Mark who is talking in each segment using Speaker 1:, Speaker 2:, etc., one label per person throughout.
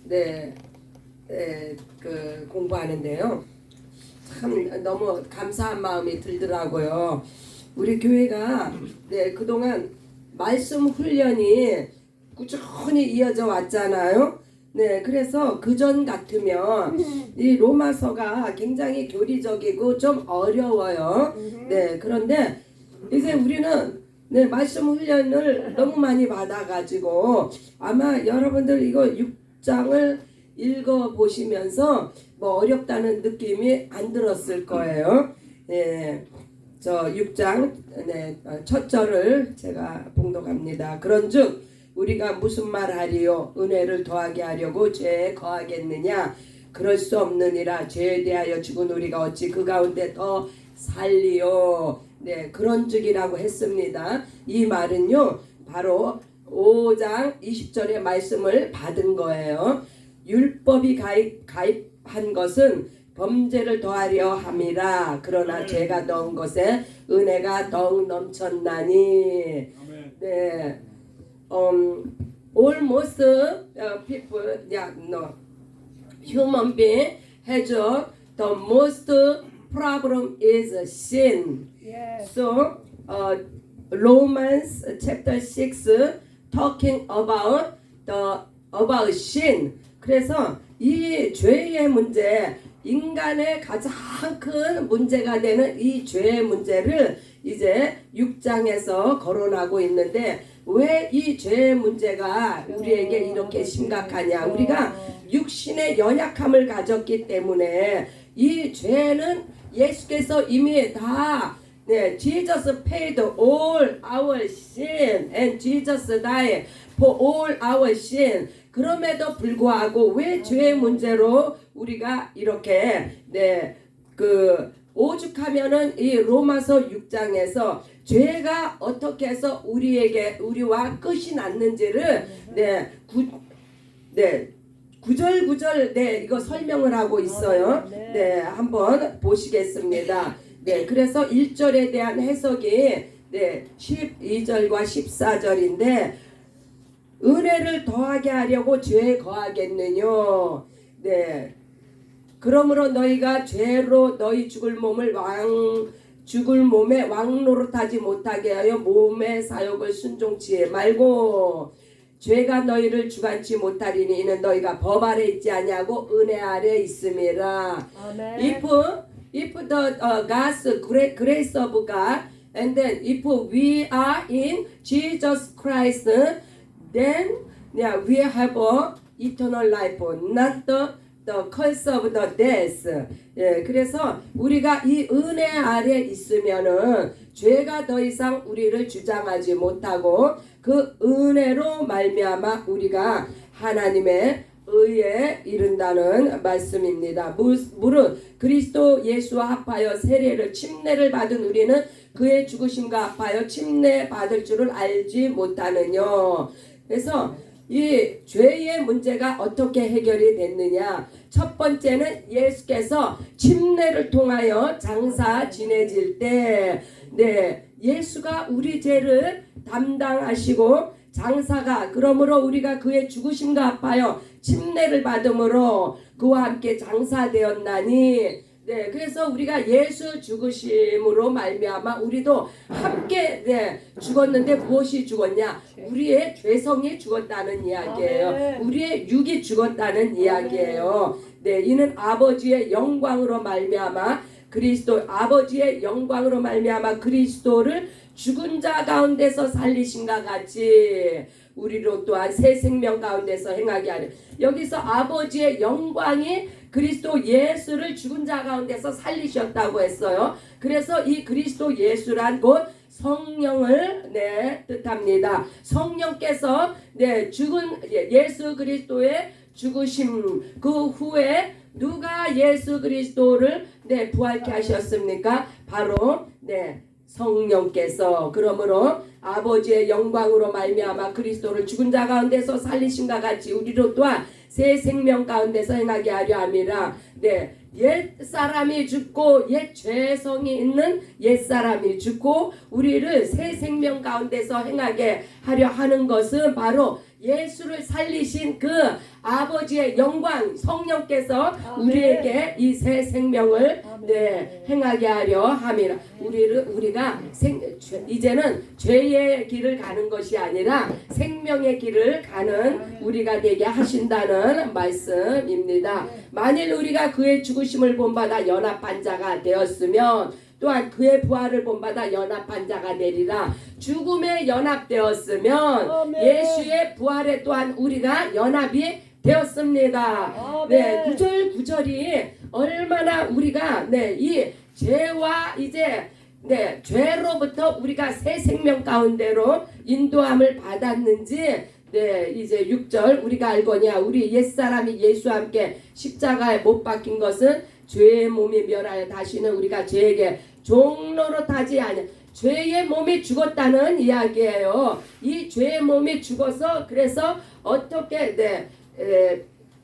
Speaker 1: 네, 그 공부하는데요. 참 너무 감사한 마음이 들더라고요. 우리 교회가 그동안 말씀 훈련이 꾸준히 이어져 왔잖아요. 그래서 그전 같으면 이 로마서가 굉장히 교리적이고 좀 어려워요. 그런데 이제 우리는 말씀 훈련을 너무 많이 받아가지고 아마 여러분들 이거 6장을 읽어보시면서 뭐 어렵다는 느낌이 안 들었을 거예요. 저 6장 첫 절을 제가 봉독합니다. 그런즉 우리가 무슨 말하리요? 은혜를 더하게 하려고 죄에 거하겠느냐? 그럴 수 없느니라. 죄에 대하여 죽은 우리가 어찌 그 가운데 더 살리요? 그런즉이라고 했습니다. 이 말은요 바로 5장 20절의 말씀을 받은 거예요. 율법이 가입한 것은 범죄를 더하려 함이라. 그러나 죄가 넣은 것에 은혜가 더욱 넘쳤나니. Almost people, human being has the most problem is sin.
Speaker 2: Yes.
Speaker 1: So Romans chapter 6 talking about sin. 그래서 이 죄의 문제, 인간의 가장 큰 문제가 되는 이 죄의 문제를 이제 6장에서 거론하고 있는데 왜 이 죄의 문제가 우리에게 이렇게 심각하냐? 우리가 육신의 연약함을 가졌기 때문에 이 죄는 예수께서 이미 다 Jesus paid all our sin and Jesus died for all our sin. 그럼에도 불구하고 왜 죄의 문제로 우리가 이렇게 오죽하면은 이 로마서 6장에서 죄가 어떻게 해서 우리와 끝이 났는지를 구절구절 이거 설명을 하고 있어요. 한번 보시겠습니다. 그래서 1절에 대한 해석이 12절과 14절인데 은혜를 더하게 하려고 죄에 거하겠느뇨. 그러므로 너희가 죄로 너희 죽을 몸에 왕노릇하지 못하게 하여 몸의 사욕을 순종치 말고 죄가 너희를 주관치 못하리니 이는 너희가 법 아래 있지 아니하고 은혜 아래 있음이라. If the God's grace of God and then if we are in Jesus Christ then we have a eternal life, not the curse of the death. 그래서 우리가 이 은혜 아래 있으면은 죄가 더 이상 우리를 주장하지 못하고 그 은혜로 말미암아 우리가 하나님의 의에 이른다는 말씀입니다. 무릇 그리스도 예수와 합하여 세례를 침례를 받은 우리는 그의 죽으심과 합하여 침례 받을 줄을 알지 못하느뇨. 그래서 이 죄의 문제가 어떻게 해결이 됐느냐? 첫 번째는 예수께서 침례를 통하여 장사 지내질 때 예수가 우리 죄를 담당하시고 장사가 그러므로 우리가 그의 죽으심과 합하여 침례를 받음으로 그와 함께 장사되었나니 그래서 우리가 예수 죽으심으로 말미암아 우리도 함께 죽었는데 무엇이 죽었냐? 우리의 죄성이 죽었다는 이야기예요. 우리의 육이 죽었다는 이야기예요. 이는 아버지의 영광으로 말미암아 아버지의 영광으로 말미암아 그리스도를 죽은 자 가운데서 살리신과 같이 우리로 또한 새 생명 가운데서 행하게 하려. 여기서 아버지의 영광이 그리스도 예수를 죽은 자 가운데서 살리셨다고 했어요. 그래서 이 그리스도 예수란 곧 성령을 뜻합니다. 성령께서 죽은 예수 그리스도의 죽으심 그 후에 누가 예수 그리스도를 부활케 하셨습니까? 바로 성령께서. 그러므로 아버지의 영광으로 말미암아 그리스도를 죽은 자 가운데서 살리심과 같이 우리로 또한 새 생명 가운데서 행하게 하려 함이라. 옛 사람이 죽고 옛 죄성이 있는 옛 사람이 죽고 우리를 새 생명 가운데서 행하게 하려 하는 것은 바로 예수를 살리신 그 아버지의 영광 성령께서
Speaker 2: 아멘.
Speaker 1: 우리에게 이 새 생명을
Speaker 2: 아멘.
Speaker 1: 네, 행하게 하려 함이라. 우리가 이제는 죄의 길을 가는 것이 아니라 생명의 길을 가는 우리가 되게 하신다는 말씀입니다. 만일 우리가 그의 죽으심을 본받아 연합한 자가 되었으면 또한 그의 부활을 본받아 연합한 자가 되리라. 죽음에 연합되었으면
Speaker 2: 아멘.
Speaker 1: 예수의 부활에 또한 우리가 연합이 되었습니다.
Speaker 2: 아멘.
Speaker 1: 네, 구절이 얼마나 우리가 이 죄와 이제 죄로부터 우리가 새 생명 가운데로 인도함을 받았는지 이제 6절 우리가 알거냐 우리 옛사람이 예수와 함께 십자가에 못 박힌 것은 죄의 몸이 멸하여 다시는 우리가 죄에게 종로로 타지 않아. 죄의 몸이 죽었다는 이야기예요. 이 죄의 몸이 죽어서 그래서 어떻게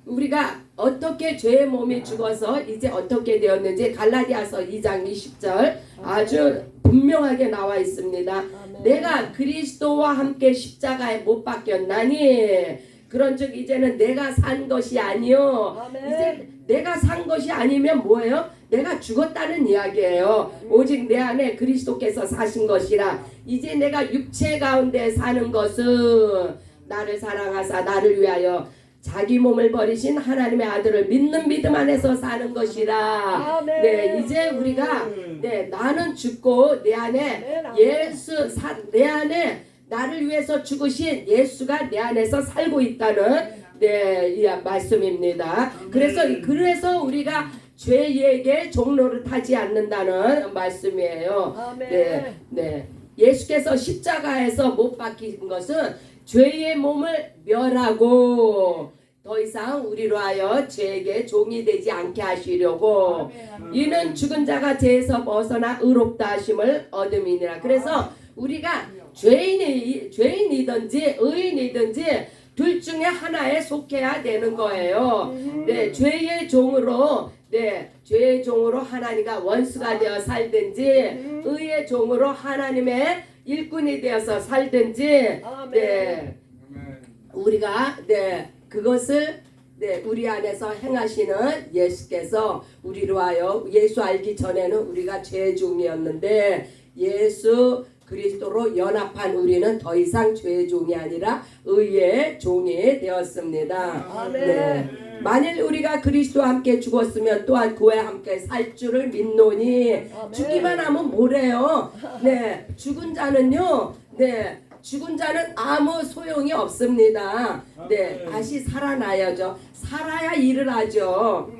Speaker 1: 우리가 어떻게 죄의 몸이 죽어서 이제 어떻게 되었는지 갈라디아서 2장 20절 아주 분명하게 나와 있습니다.
Speaker 2: 아멘.
Speaker 1: 내가 그리스도와 함께 십자가에 못 박혔나니 그런즉 이제는 내가 산 것이 아니요
Speaker 2: 아멘.
Speaker 1: 이제 내가 산 것이 아니면 뭐예요? 내가 죽었다는 이야기예요. 오직 내 안에 그리스도께서 사신 것이라. 이제 내가 육체 가운데 사는 것은 나를 사랑하사 나를 위하여 자기 몸을 버리신 하나님의 아들을 믿는 믿음 안에서 사는 것이라.
Speaker 2: 아멘.
Speaker 1: 이제 우리가 나는 죽고 내 안에 내 안에 나를 위해서 죽으신 예수가 내 안에서 살고 있다는 이 말씀입니다. 그래서 우리가 죄에게 종로를 타지 않는다는 말씀이에요.
Speaker 2: 아멘.
Speaker 1: 예수께서 십자가에서 못 박힌 것은 죄의 몸을 멸하고 더 이상 우리로 하여 죄에게 종이 되지 않게 하시려고 이는 죽은 자가 죄에서 의롭다 하심을 얻음이니라. 그래서 우리가 죄인이든지 의인이든지 둘 중에 하나에 속해야 되는 거예요. 죄의 종으로 하나님과 원수가 되어 살든지 의의 종으로 하나님의 일꾼이 되어서 살든지 우리가 그것을 우리 안에서 행하시는 예수께서 우리로 하여 예수 알기 전에는 우리가 죄의 종이었는데 예수 그리스도로 연합한 우리는 더 이상 죄의 종이 아니라 의의 종이 되었습니다. 만일 우리가 그리스도와 함께 죽었으면 또한 그와 함께 살 줄을 믿노니 죽기만 하면 뭐래요? 죽은 자는요. 죽은 자는 아무 소용이 없습니다. 다시 살아나야죠. 살아야 일을 하죠.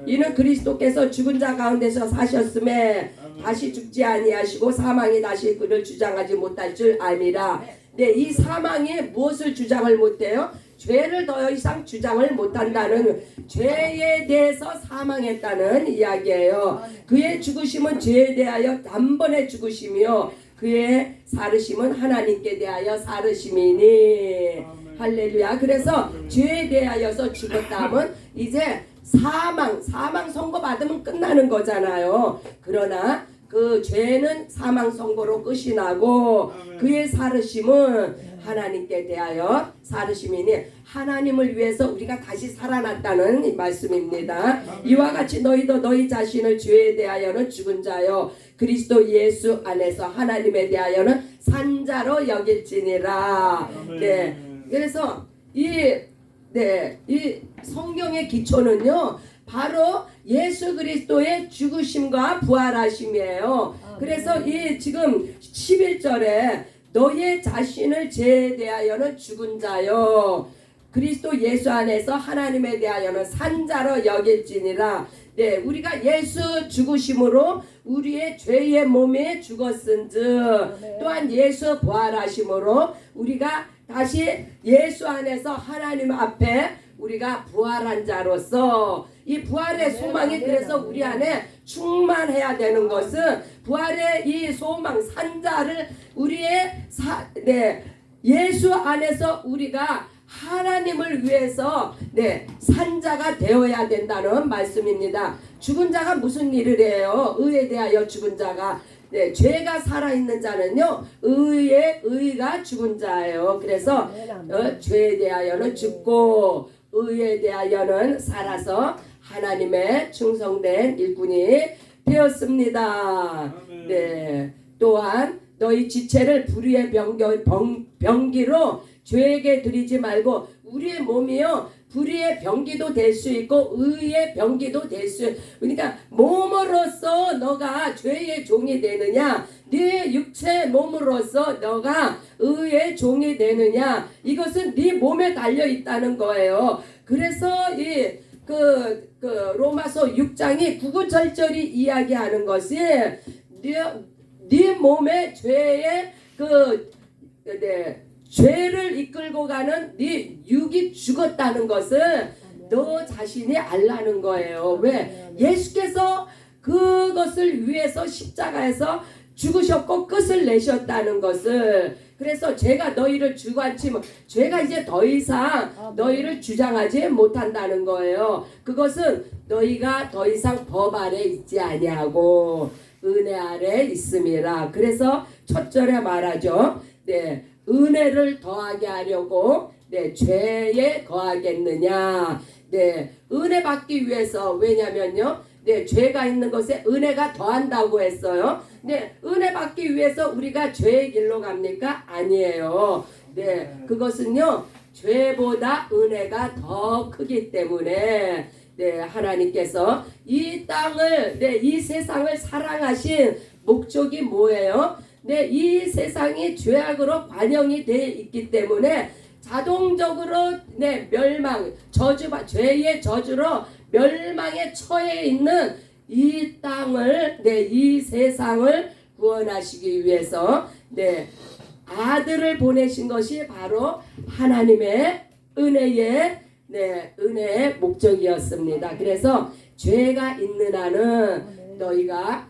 Speaker 1: 이는 그리스도께서 죽은 자 가운데서 사셨음에 다시 죽지 아니하시고 사망이 다시 그를 주장하지 못할 줄 아니라. 이 사망이 무엇을 주장을 못해요? 죄를 더 이상 주장을 못한다는, 죄에 대해서 사망했다는 이야기예요. 그의 죽으심은 죄에 대하여 단번에 죽으심이요 그의 살으심은 하나님께 대하여 살으심이니. 할렐루야. 그래서 죄에 대하여서 죽었다 하면 이제 사망 선고 받으면 끝나는 거잖아요. 그러나 그 죄는 사망 선고로 끝이 나고 그의 살으심은 하나님께 대하여 살으심이니 하나님을 위해서 우리가 다시 살아났다는 말씀입니다. 이와 같이 너희도 너희 자신을 죄에 대하여는 죽은 자요 그리스도 예수 안에서 하나님에 대하여는 산 자로 여길지니라. 그래서 이 성경의 기초는요 바로 예수 그리스도의 죽으심과 부활하심이에요. 그래서 이 지금 11절에 너의 자신을 죄에 대하여는 죽은 자요 그리스도 예수 안에서 하나님에 대하여는 산 자로 여길지니라. 우리가 예수 죽으심으로 우리의 죄의 몸에 죽었은즉 또한 예수 부활하심으로 우리가 다시 예수 안에서 하나님 앞에 우리가 부활한 자로서 이 부활의 소망이 그래서 우리 안에 충만해야 되는 것은 부활의 이 소망 산자를 우리의 예수 안에서 우리가 하나님을 위해서 산자가 되어야 된다는 말씀입니다. 죽은 자가 무슨 일을 해요? 의에 대하여 죽은 자가 네, 죄가 살아있는 자는요 의가 죽은 자예요. 그래서 죄에 대하여는 죽고 의에 대하여는 살아서 하나님의 충성된 일꾼이 되었습니다. 네, 또한 너희 지체를 불의의 병기로 죄에게 드리지 말고, 우리의 몸이요 불의의 병기도 될 수 있고 의의 병기도 될 수, 그러니까 몸으로서 너가 죄의 종이 되느냐, 네 육체 몸으로서 너가 의의 종이 되느냐, 이것은 네 몸에 달려 있다는 거예요. 그래서 그 로마서 6장이 구구절절히 이야기하는 것이 네 몸의 죄의 죄를 이끌고 가는 네 육이 죽었다는 것을 너 자신이 알라는 거예요. 왜? 예수께서 그것을 위해서 십자가에서 죽으셨고 끝을 내셨다는 것을. 그래서 죄가 너희를 주관치면 죄가 이제 더 이상 너희를 주장하지 못한다는 거예요. 그것은 너희가 더 이상 법 아래 있지 아니하고 은혜 아래 있음이라. 그래서 첫 절에 말하죠. 네, 은혜를 더하게 하려고 죄에 거하겠느냐. 네, 은혜 받기 위해서. 왜냐면요, 죄가 있는 것에 은혜가 더한다고 했어요. 은혜 받기 위해서 우리가 죄의 길로 갑니까? 아니에요. 그것은요 죄보다 은혜가 더 크기 때문에 하나님께서 이 땅을 이 세상을 사랑하신 목적이 뭐예요? 이 세상이 죄악으로 관영이 되어 있기 때문에 자동적으로 멸망, 죄의 저주로 멸망에 처해 있는 이 땅을 이 세상을 구원하시기 위해서 아들을 보내신 것이 바로 하나님의 은혜의 목적이었습니다. 그래서 죄가 있는 한은 너희가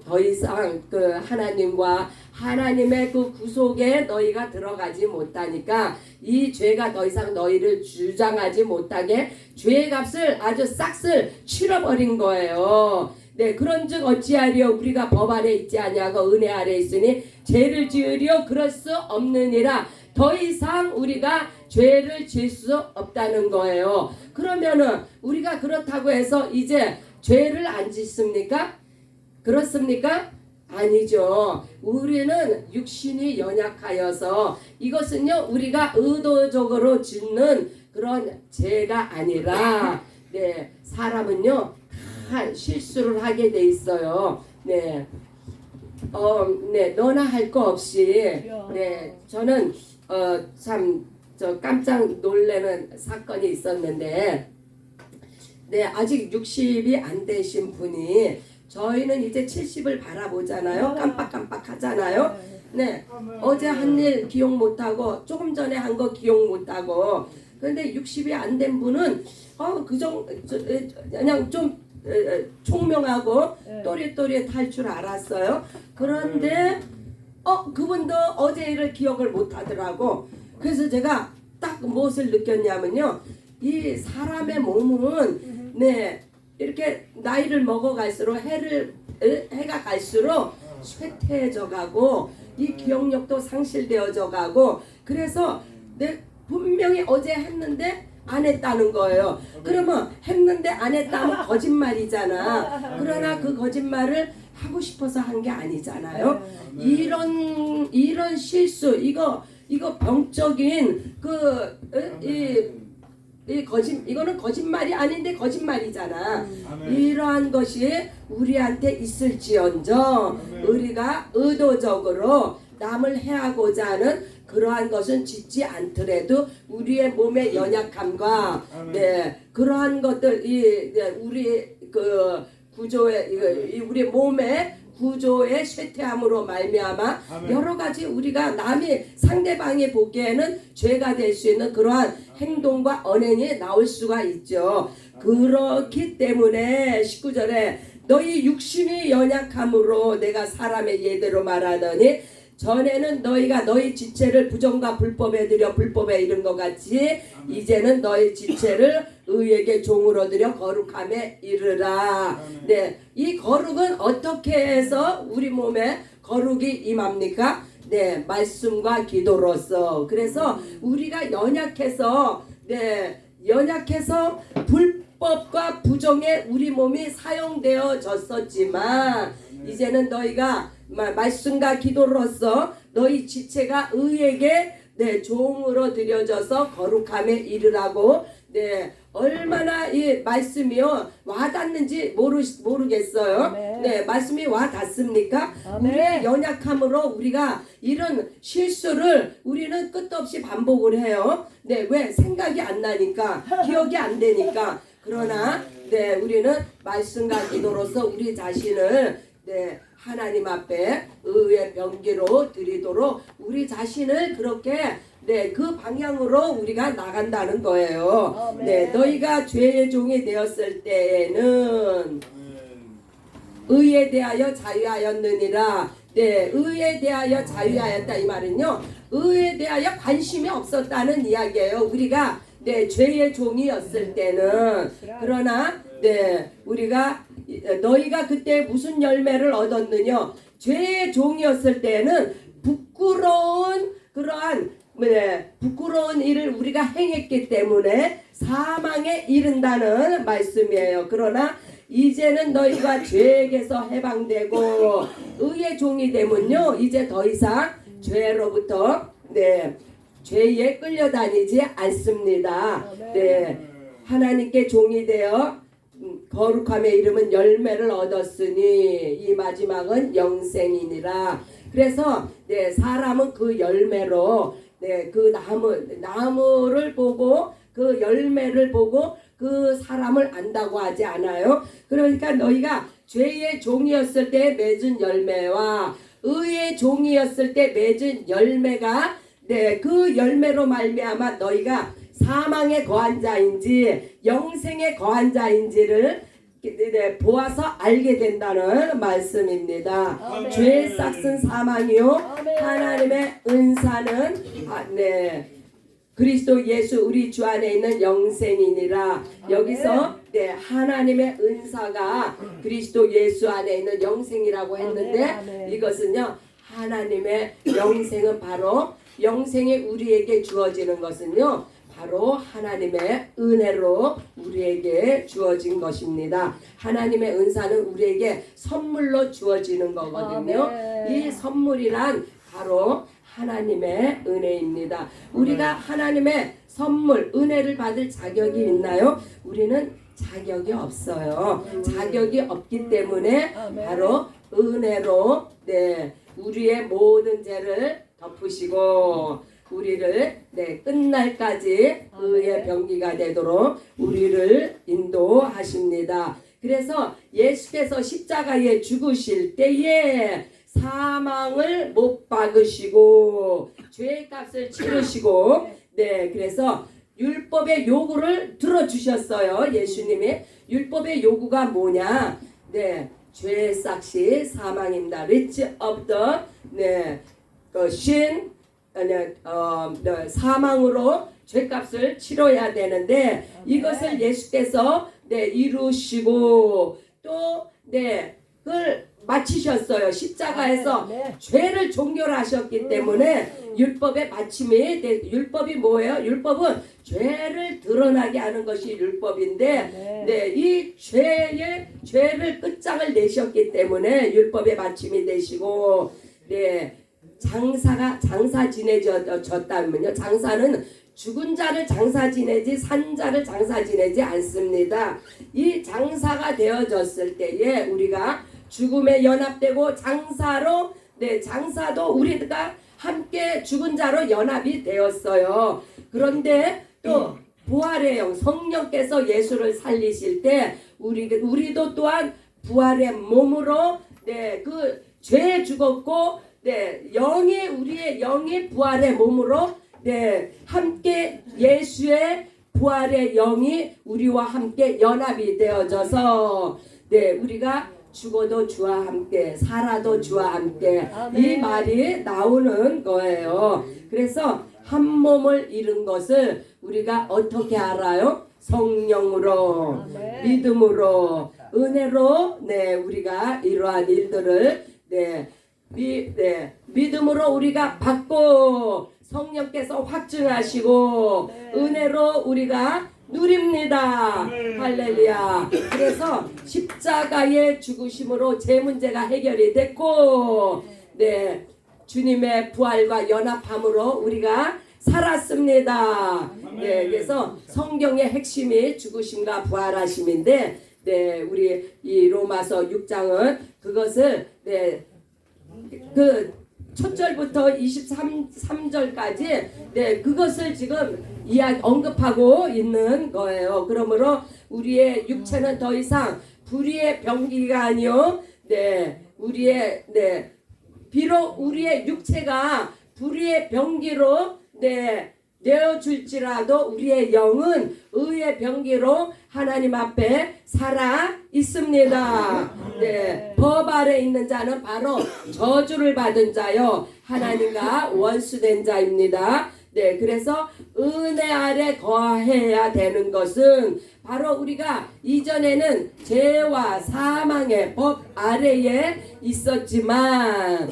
Speaker 1: 더 이상 그 하나님과 하나님의 그 구속에 너희가 들어가지 못하니까 이 죄가 더 이상 너희를 주장하지 못하게 죄의 값을 아주 싹쓸 치러버린 거예요. 그런즉 어찌하리요? 우리가 법 아래 있지 아니하고 은혜 아래 있으니 죄를 지으려 그럴 수 없느니라. 더 이상 우리가 죄를 지을 수 없다는 거예요. 그러면은 우리가 그렇다고 해서 이제 죄를 안 짓습니까? 그렇습니까? 아니죠. 우리는 육신이 연약하여서, 이것은요 우리가 의도적으로 짓는 그런 죄가 아니라 사람은요 다 실수를 하게 돼 있어요. 너나 할 거 없이 저는 참 깜짝 놀라는 사건이 있었는데 아직 60이 안 되신 분이, 저희는 이제 70을 바라보잖아요. 깜빡깜빡 하잖아요. 어제 한 일 기억 못하고 조금 전에 한 거 기억 못하고. 그런데 60이 안 된 분은 그냥 좀 총명하고 또렷또렷할 줄 알았어요. 그런데 그분도 어제 일을 기억을 못하더라고. 그래서 제가 딱 무엇을 느꼈냐면요, 이 사람의 몸은 이렇게 나이를 먹어갈수록 해가 갈수록 쇠퇴해져 가고 이 기억력도 상실되어져 가고, 그래서 분명히 어제 했는데 안 했다는 거예요. 그러면 했는데 안 했다면 거짓말이잖아. 그러나 그 거짓말을 하고 싶어서 한 게 아니잖아요. 이런 실수, 이거 병적인 이거는 거짓말이 아닌데 거짓말이잖아. 이러한 것이 우리한테 있을지언정 우리가 의도적으로 남을 해하고자 하는 그러한 것은 짓지 않더라도 우리의 몸의 연약함과 그러한 것들 우리 그 구조의 우리 몸의 구조의 쇠퇴함으로 말미암아 여러 가지 우리가 남이 상대방이 보기에는 죄가 될 수 있는 그러한 행동과 언행이 나올 수가 있죠. 그렇기 때문에 19절에 너희 육신이 연약함으로 내가 사람의 예대로 말하더니 전에는 너희가 너희 지체를 부정과 불법에 드려 불법에 이른 것 같이 이제는 너희 지체를 의에게 종으로 드려 거룩함에 이르라. 네, 이 거룩은 어떻게 해서 우리 몸에 거룩이 임합니까? 네, 말씀과 기도로서. 그래서 우리가 연약해서 불법과 부정에 우리 몸이 사용되어졌었지만 이제는 너희가 말씀과 기도로서 너희 지체가 의에게 종으로 드려져서 거룩함에 이르라고. 얼마나 이 말씀이요 와닿는지 모르겠어요. 네, 말씀이 와닿습니까? 우리의 연약함으로 우리가 이런 실수를 우리는 끝없이 반복을 해요. 네, 왜? 생각이 안 나니까, 기억이 안 되니까. 그러나 우리는 말씀과 기도로서 우리 자신을 하나님 앞에 의의 병기로 드리도록 우리 자신을 그렇게 그 방향으로 우리가 나간다는 거예요. 너희가 죄의 종이 되었을 때에는 의에 대하여 자유하였느니라. 의에 대하여 자유하였다 이 말은요, 의에 대하여 관심이 없었다는 이야기예요. 우리가 죄의 종이었을 때는. 그러나 우리가 너희가 그때 무슨 열매를 얻었느냐? 죄의 종이었을 때는 부끄러운 일을 우리가 행했기 때문에 사망에 이른다는 말씀이에요. 그러나 이제는 너희가 죄에게서 해방되고 의의 종이 되면요, 이제 더 이상 죄로부터 죄에 끌려다니지 않습니다. 하나님께 종이 되어 거룩함에 이름은 열매를 얻었으니 이 마지막은 영생이니라. 그래서 사람은 그 열매로 그 나무를 보고 그 열매를 보고 그 사람을 안다고 하지 않아요. 그러니까 너희가 죄의 종이었을 때 맺은 열매와 의의 종이었을 때 맺은 열매가 그 열매로 말미암아 너희가 사망에 거한 자인지 영생에 거한 자인지를 보아서 알게 된다는 말씀입니다. 죄의 싹은 사망이요 하나님의 은사는 그리스도 예수 우리 주 안에 있는 영생이니라. 여기서 하나님의 은사가 그리스도 예수 안에 있는 영생이라고 했는데 이것은요, 하나님의 영생은 바로 영생이 우리에게 주어지는 것은요 바로 하나님의 은혜로 우리에게 주어진 것입니다. 하나님의 은사는 우리에게 선물로 주어지는 거거든요. 이 선물이란 바로 하나님의 은혜입니다. 우리가 하나님의 선물, 은혜를 받을 자격이 있나요? 우리는 자격이 없어요. 자격이 없기 때문에 바로 은혜로 우리의 모든 죄를 덮으시고 우리를 끝날까지 의의 병기가 되도록 우리를 인도하십니다. 그래서 예수께서 십자가에 죽으실 때에 사망을 못 박으시고 죄의 값을 치르시고 그래서 율법의 요구를 들어주셨어요. 예수님이. 율법의 요구가 뭐냐? 죄의 싹이 사망입니다. Reach of the sin, 사망으로 죄값을 치러야 되는데 이것을 예수께서 이루시고 또 그걸 마치셨어요. 십자가에서 죄를 종결하셨기 때문에 율법의 마침이 율법이 뭐예요? 율법은 죄를 드러나게 하는 것이 율법인데 이 죄를 끝장을 내셨기 때문에 율법의 마침이 되시고 장사 지내졌다면요. 장사는 죽은 자를 장사 지내지 산 자를 장사 지내지 않습니다. 이 장사가 되어졌을 때에 우리가 죽음에 연합되고 장사로 장사도 우리가 함께 죽은 자로 연합이 되었어요. 그런데 또 부활의 영 성령께서 예수를 살리실 때 우리도 또한 부활의 몸으로 그 죄에 죽었고 우리의 영이 부활의 몸으로 함께 예수의 부활의 영이 우리와 함께 연합이 되어져서 우리가 죽어도 주와 함께, 살아도 주와 함께.
Speaker 2: 아멘.
Speaker 1: 이 말이 나오는 거예요. 그래서 한 몸을 이룬 것을 우리가 어떻게 알아요? 성령으로,
Speaker 2: 아멘.
Speaker 1: 믿음으로, 은혜로, 우리가 이러한 일들을, 믿음으로 우리가 받고, 성령께서 확증하시고, 은혜로 우리가 누립니다. 할렐루야. 그래서 십자가의 죽으심으로 제 문제가 해결이 됐고, 주님의 부활과 연합함으로 우리가 살았습니다. 그래서 성경의 핵심이 죽으심과 부활하심인데, 우리 이 로마서 6장은 그것을 그 첫 절부터 23절까지 그것을 지금 언급하고 있는 거예요. 그러므로 우리의 육체는 더 이상 불의의 병기가 아니요, 비록 우리의 육체가 불의의 병기로 내어줄지라도 우리의 영은 의의 병기로 하나님 앞에 살아 있습니다. 법 아래 있는 자는 바로 저주를 받은 자요, 하나님과 원수된 자입니다. 그래서 은혜 아래 거해야 되는 것은 바로 우리가 이전에는 죄와 사망의 법 아래에 있었지만,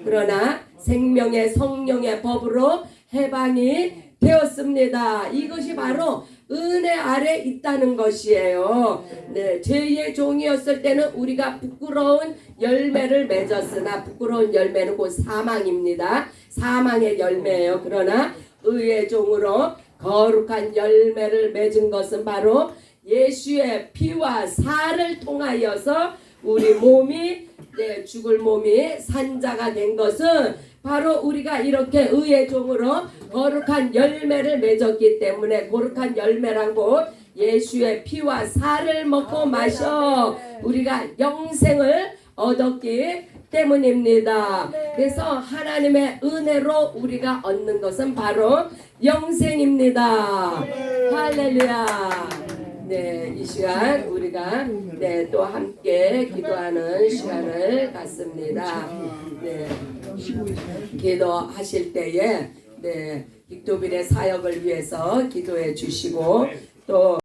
Speaker 1: 그러나 생명의 성령의 법으로 해방이 되었습니다. 이것이 바로 은혜 아래 있다는 것이에요. 죄의 종이었을 때는 우리가 부끄러운 열매를 맺었으나, 부끄러운 열매는 곧 사망입니다. 사망의 열매예요. 그러나 의의 종으로 거룩한 열매를 맺은 것은 바로 예수의 피와 살을 통하여서 우리 몸이, 죽을 몸이 산자가 된 것은 바로 우리가 이렇게 의의 종으로 거룩한 열매를 맺었기 때문에, 거룩한 열매라고 예수의 피와 살을 먹고 마셔 우리가 영생을 얻었기 때문입니다. 그래서 하나님의 은혜로 우리가 얻는 것은 바로 영생입니다. 할렐루야. 이 시간 우리가 또 함께 기도하는 시간을 갖습니다. 기도하실 때에 빅토빌의 사역을 위해서 기도해 주시고, 또